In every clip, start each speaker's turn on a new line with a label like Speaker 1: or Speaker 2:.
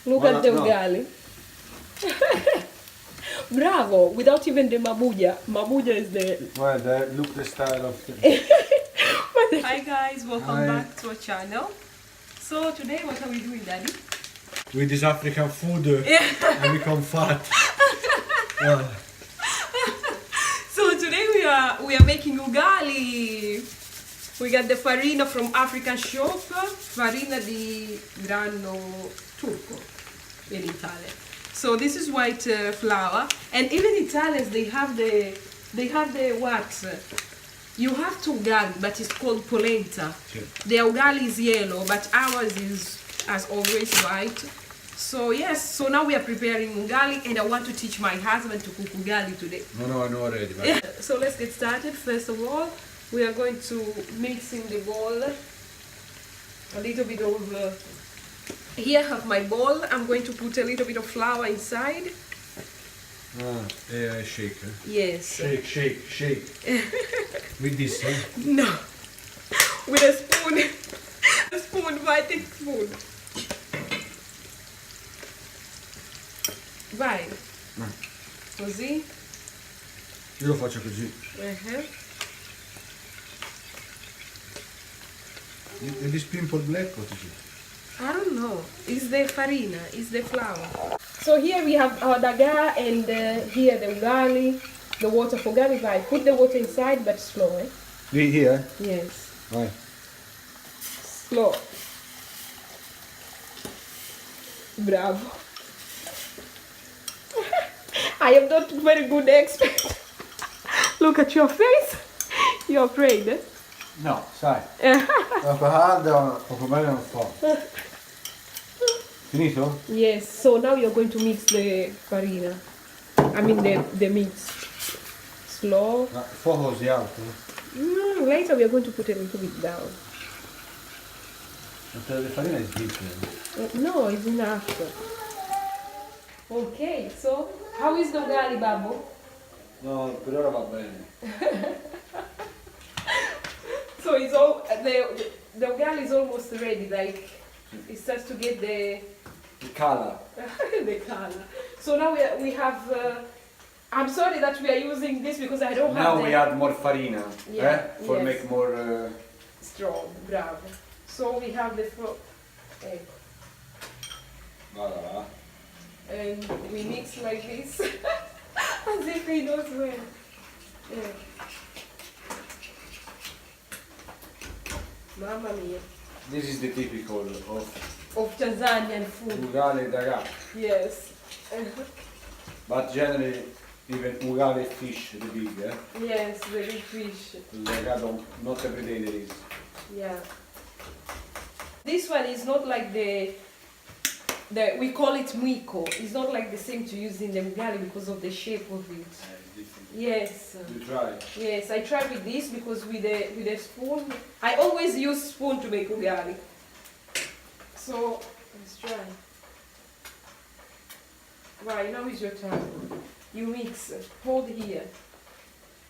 Speaker 1: Look at the ugali. Bravo! Without even the mabuja. Mabuja is the...
Speaker 2: Well, look the style of the...
Speaker 1: Hi guys, welcome back to our channel. So today what are we doing, Daddy?
Speaker 2: With this African food, I become fat.
Speaker 1: So today we are making ugali. We got the farina from African shop, farina di grano turco in Italy. So this is white flour, and even Italians they have the what? You have to ugali, but it's called polenta. Sure. The ugali is yellow, but ours is as always white. So yes, so now we are preparing ugali, and I want to teach my husband to cook ugali today.
Speaker 2: No, I know already. But...
Speaker 1: So let's get started. First of all, we are going to mix in the bowl a little bit of... Here I have my bowl. I'm going to put a little bit of flour inside.
Speaker 2: Shake.
Speaker 1: Yes.
Speaker 2: Shake. With this, huh?
Speaker 1: No. With a spoon. A spoon, white spoon. Vai. Così.
Speaker 2: Io lo faccio così. Is this pimple black or is it?
Speaker 1: I don't know. It's the farina. It's the flour. So here we have our dagaa and here the ugali, the water for ugali. Vai. Put the water inside, but slow, eh?
Speaker 2: Here?
Speaker 1: Yes.
Speaker 2: Vai.
Speaker 1: Slow. Bravo. I am not very good expert. Look at your face. You're afraid, eh?
Speaker 2: No, sai. Poco bene non fa. Finito?
Speaker 1: Yes, so now you're going to mix the farina. I mean the mix. Slow.
Speaker 2: Fuoco così alto?
Speaker 1: Later we are going to put a little bit down.
Speaker 2: The farina is different.
Speaker 1: No, it's enough. Okay, so how is the ugali, Babbo?
Speaker 2: No, per ora va bene.
Speaker 1: So it's all the ugali is almost ready. Like it starts to get the
Speaker 2: color.
Speaker 1: the color. So now we have. I'm sorry that we are using this because I don't have.
Speaker 2: Now we add more farina, for make more
Speaker 1: strong. Bravo. So we have the
Speaker 2: Voilà.
Speaker 1: and we mix like this as if he knows when. Yeah. Mamma mia.
Speaker 2: This is the typical of
Speaker 1: Tanzanian food.
Speaker 2: ugali dagaa.
Speaker 1: Yes.
Speaker 2: But generally, even ugali fish, the big,
Speaker 1: Yes, the big fish.
Speaker 2: Dagaa not every day there is.
Speaker 1: Yeah. This one is not like the we call it mwiko. It's not like the same to use in the ugali because of the shape of it. Yes.
Speaker 2: You try?
Speaker 1: Yes, I try with this because with a spoon. I always use spoon to make ugali. So let's try. Right, now is your turn. You mix. Hold here.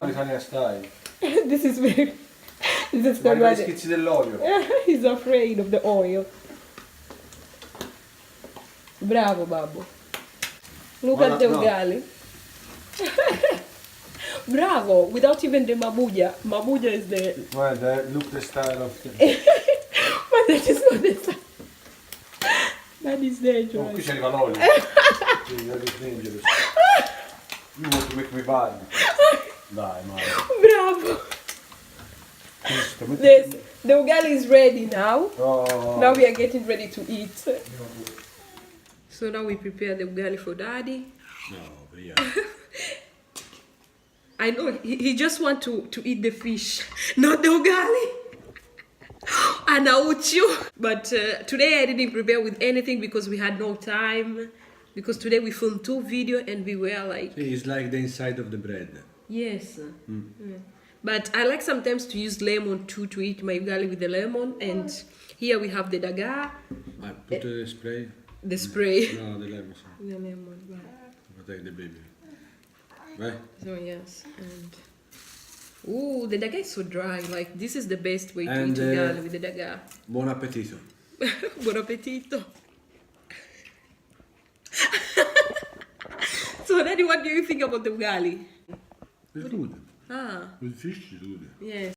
Speaker 2: Italian style.
Speaker 1: This is very. This is
Speaker 2: Ma gli schizzi dell'olio.
Speaker 1: He's afraid of the oil. Bravo, Babbo. Look at the ugali. Bravo! Without even the mabuja. Mabuja is the...
Speaker 2: Well, look the style of the...
Speaker 1: But that is not the style. That is dangerous.
Speaker 2: Oh, qui c'arriva l'olio. That is dangerous. You want to make me bad. Dai, Mariam.
Speaker 1: Bravo! The ugali is ready now.
Speaker 2: Oh.
Speaker 1: Now we are getting ready to eat. So now we prepare the ugali for Daddy.
Speaker 2: No, but yeah.
Speaker 1: I know, he just wants to eat the fish, not the ugali. Anauchu. But today I didn't prepare with anything because we had no time. Because today we filmed 2 videos and we were like...
Speaker 2: It's like the inside of the bread.
Speaker 1: Yes. Yeah. But I like sometimes to use lemon too, to eat my ugali with the lemon. And here we have the dagaa.
Speaker 2: I put the spray.
Speaker 1: The spray.
Speaker 2: No, the lemon.
Speaker 1: The lemon, right.
Speaker 2: Protect the baby. Right?
Speaker 1: So yes, and ooh, the dagaa is so dry. Like this is the best way to eat ugali with the dagaa.
Speaker 2: Buon appetito.
Speaker 1: Buon appetito. Daddy, what do you think about the ugali?
Speaker 2: It's good.
Speaker 1: Ah,
Speaker 2: With fish is good.
Speaker 1: yes.